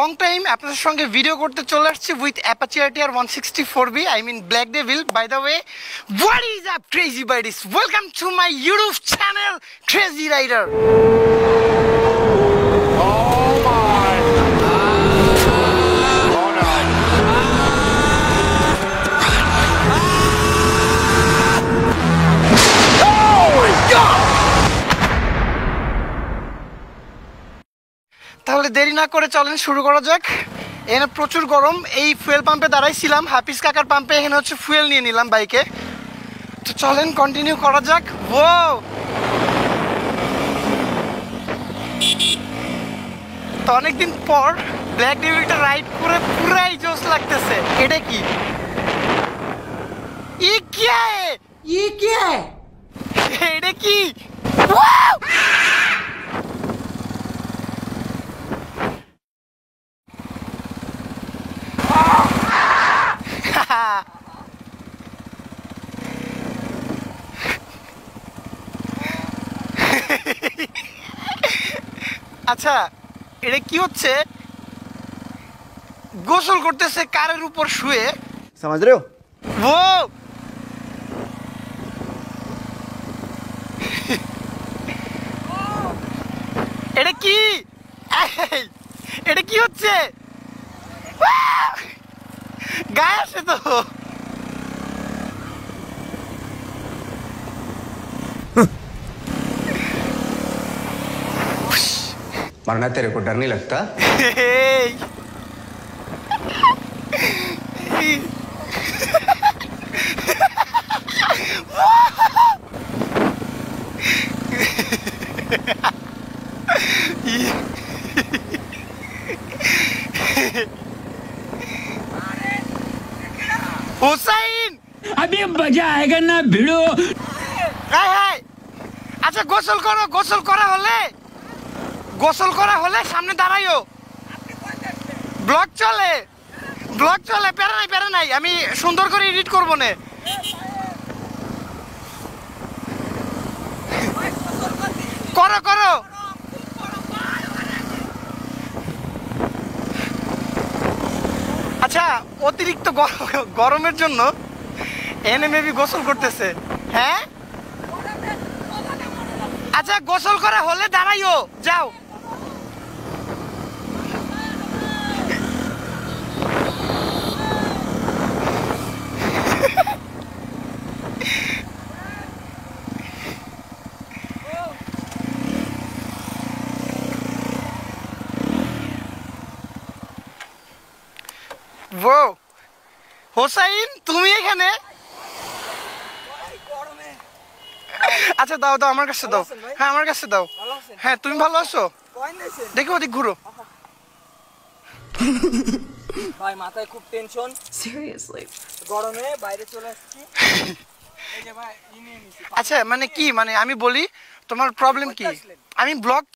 Long time আপনাদের সঙ্গে video করতে চলে আসছি with Apache RTR 164B, I mean Black Devil. By the way, what is up crazy buddies? Welcome to my YouTube channel Crazy Rider. তাহলে দেরি না করে চলেন শুরু করা যাক। এখানে প্রচুর গরম, এই ফুয়েল পাম্পে দাঁড়াইছিলাম, হাফিজ কাকার পাম্পে। এখানে হচ্ছে ফুয়েল নিয়ে নিলাম বাইকে। তো চলেন কন্টিনিউ করা যাক। ও তো অনেকদিন পর ব্ল্যাক ডেভিলটা রাইড করে পুরাই জোশ লাগতেছে। এটা কি এটা কি আচ্ছা, এটা কি হচ্ছে? গোসল করতেছে কারের উপর শুয়ে, समझ रहे हो? ও এটা কি? এটা কি হচ্ছে? গায়ে আসে তো। मरना तेरे को डर नहीं लगता? হুসাইন, अभी मजा आएगा ना भिड़ो। আচ্ছা গোসল করো, গোসল করা হলে সামনে দাঁড়াইও। ব্লগ চলে, প্যারা নাই, আমি সুন্দর করে এডিট করবো না। করো আচ্ছা, অতিরিক্ত গরমের জন্য এনে মেবি গোসল করতেছে। হ্যাঁ আচ্ছা, গোসল করা হলে দাঁড়াইও, যাও। হোসাইন, তুমি এখানে? আচ্ছা দাও আমার কাছে দাও। হ্যাঁ আমার কাছে দাও। হ্যাঁ তুমি ভালো আছো? দেখো ওদিক ঘুরো। ভাই মাথায় খুব টেনশন, Seriously. গরমে বাইরে চলে আসছি। এই যে ভাই নিয়ে নিছি। আচ্ছা মানে কি, মানে আমি বলি তোমার প্রবলেম কি? আমি ব্লগ